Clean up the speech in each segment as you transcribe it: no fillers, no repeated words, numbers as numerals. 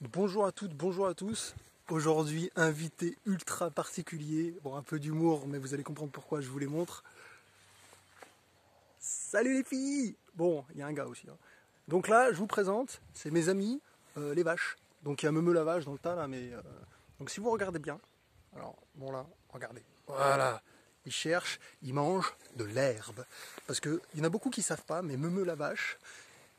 Bonjour à toutes, bonjour à tous. Aujourd'hui, invité ultra particulier. Bon, un peu d'humour, mais vous allez comprendre pourquoi je vous les montre. Salut les filles! Bon, il y a un gars aussi, hein. Donc là, je vous présente, c'est mes amis, les vaches. Donc il y a Meumeu la vache dans le tas là, mais... Donc si vous regardez bien, alors bon là, regardez. Voilà. Ils cherchent, ils mangent de l'herbe. Parce qu'il y en a beaucoup qui ne savent pas, mais Meumeu la vache,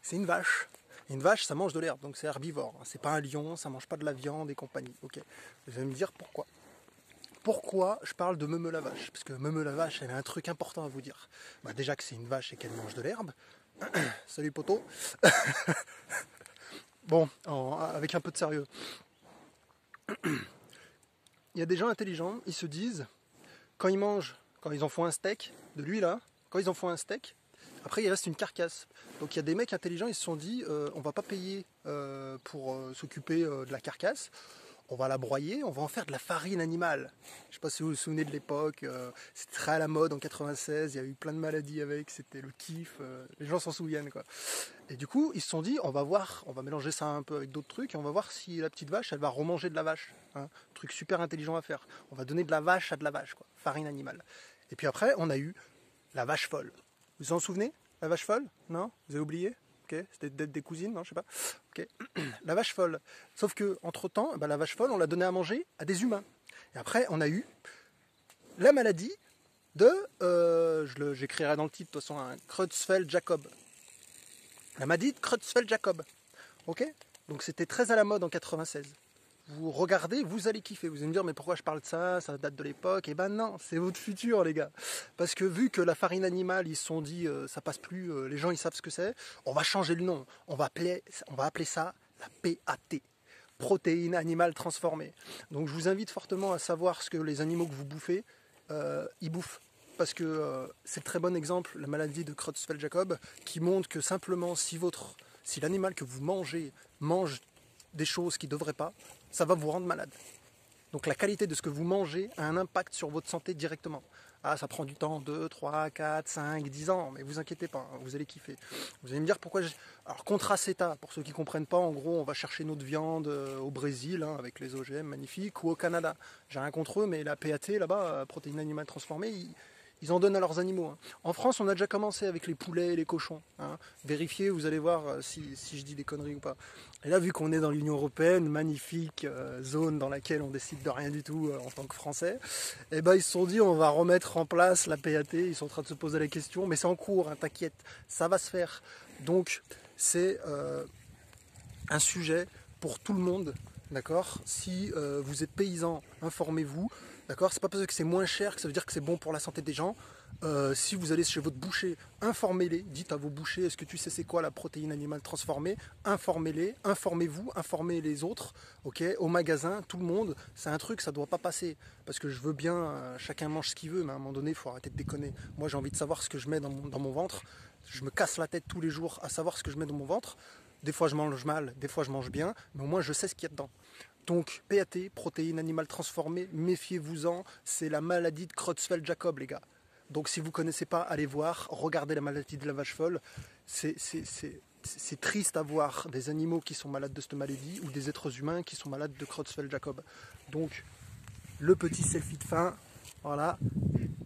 c'est une vache. Et une vache, ça mange de l'herbe, donc c'est herbivore. C'est pas un lion, ça mange pas de la viande et compagnie. Ok. Vous allez me dire pourquoi. Pourquoi je parle de Meumeu la vache? Parce que Meumeu la vache, elle a un truc important à vous dire. Bah déjà que c'est une vache et qu'elle mange de l'herbe. Salut poto. Bon, avec un peu de sérieux. Il y a des gens intelligents, ils se disent, quand ils mangent, quand ils en font un steak, de lui là, quand ils en font un steak, après il reste une carcasse. Donc il y a des mecs intelligents, ils se sont dit, on va pas payer pour s'occuper de la carcasse, on va la broyer, on va en faire de la farine animale. Je sais pas si vous vous souvenez de l'époque, c'était très à la mode en 96, il y a eu plein de maladies avec, c'était le kiff, les gens s'en souviennent quoi. Et du coup, ils se sont dit, on va voir, on va mélanger ça un peu avec d'autres trucs, et on va voir si la petite vache, elle va remanger de la vache. Hein. Truc super intelligent à faire. On va donner de la vache à de la vache, quoi. Farine animale. Et puis après, on a eu la vache folle. Vous vous en souvenez? La vache folle? Non? Vous avez oublié? Ok, c'était peut-être des cousines, non? Je sais pas. Ok. La vache folle. Sauf que, entre-temps, la vache folle, on l'a donnée à manger à des humains. Et après, on a eu la maladie de, j'écrirai dans le titre, de toute façon, un Creutzfeldt-Jakob. La maladie de Creutzfeldt-Jakob. Ok? Donc c'était très à la mode en 96. Vous regardez, vous allez kiffer. Vous allez me dire, mais pourquoi je parle de ça? Ça date de l'époque. Eh ben non, c'est votre futur, les gars. Parce que vu que la farine animale, ils se sont dit, ça passe plus, les gens ils savent ce que c'est, on va changer le nom. On va appeler ça la PAT. Protéines animales transformées. Donc je vous invite fortement à savoir ce que les animaux que vous bouffez, ils bouffent. Parce que c'est le très bon exemple, la maladie de Creutzfeldt-Jakob, qui montre que simplement si l'animal que vous mangez mange des choses qui ne devraient pas, ça va vous rendre malade. Donc la qualité de ce que vous mangez a un impact sur votre santé directement. Ah, ça prend du temps, 2, 3, 4, 5, 10 ans, mais vous inquiétez pas, vous allez kiffer. Vous allez me dire pourquoi Alors, Contraceta, pour ceux qui ne comprennent pas, en gros, on va chercher notre viande au Brésil, hein, avec les OGM magnifiques, ou au Canada. J'ai rien contre eux, mais la PAT, là-bas, protéines animales transformées, ils en donnent à leurs animaux. Hein. En France, on a déjà commencé avec les poulets et les cochons. Hein. Vérifiez, vous allez voir si je dis des conneries ou pas. Et là, vu qu'on est dans l'Union Européenne, magnifique zone dans laquelle on décide de rien du tout en tant que Français, eh ben, ils se sont dit on va remettre en place la PAT. Ils sont en train de se poser la question, mais c'est en cours, hein, t'inquiète, ça va se faire. Donc, c'est un sujet pour tout le monde. D'accord. Si vous êtes paysan, informez-vous. D'accord. C'est pas parce que c'est moins cher que ça veut dire que c'est bon pour la santé des gens. Si vous allez chez votre boucher, informez-les. Dites à vos bouchers, est-ce que tu sais c'est quoi la protéine animale transformée? Informez-les, informez-vous, informez les autres. Ok. Au magasin, tout le monde, c'est un truc, ça doit pas passer. Parce que je veux bien, chacun mange ce qu'il veut, mais à un moment donné, il faut arrêter de déconner. Moi, j'ai envie de savoir ce que je mets dans mon ventre. Je me casse la tête tous les jours à savoir ce que je mets dans mon ventre. Des fois je mange mal, des fois je mange bien, mais au moins je sais ce qu'il y a dedans. Donc PAT, protéines animales transformées, méfiez-vous-en, c'est la maladie de Creutzfeldt-Jakob les gars. Donc si vous ne connaissez pas, allez voir, regardez la maladie de la vache folle. C'est triste à voir des animaux qui sont malades de cette maladie ou des êtres humains qui sont malades de Creutzfeldt-Jakob. Donc le petit selfie de fin, voilà.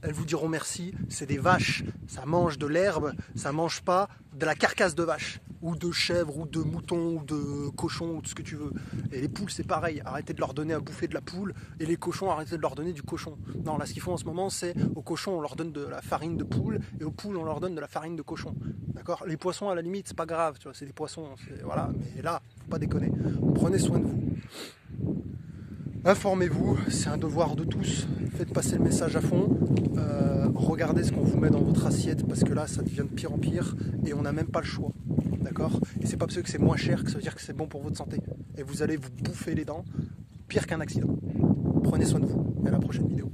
Elles vous diront merci, c'est des vaches, ça mange de l'herbe, ça mange pas de la carcasse de vache, ou de chèvre, ou de mouton, ou de cochon, ou de ce que tu veux. Et les poules c'est pareil, arrêtez de leur donner à bouffer de la poule, et les cochons arrêtez de leur donner du cochon. Non, là ce qu'ils font en ce moment c'est, aux cochons on leur donne de la farine de poule, et aux poules on leur donne de la farine de cochon. D'accord. Les poissons à la limite c'est pas grave, tu vois, c'est des poissons, voilà, mais là, faut pas déconner. Prenez soin de vous. Informez-vous, c'est un devoir de tous, faites passer le message à fond, regardez ce qu'on vous met dans votre assiette parce que là ça devient de pire en pire et on n'a même pas le choix, d'accord? Et c'est pas parce que c'est moins cher que ça veut dire que c'est bon pour votre santé et vous allez vous bouffer les dents, pire qu'un accident. Prenez soin de vous et à la prochaine vidéo.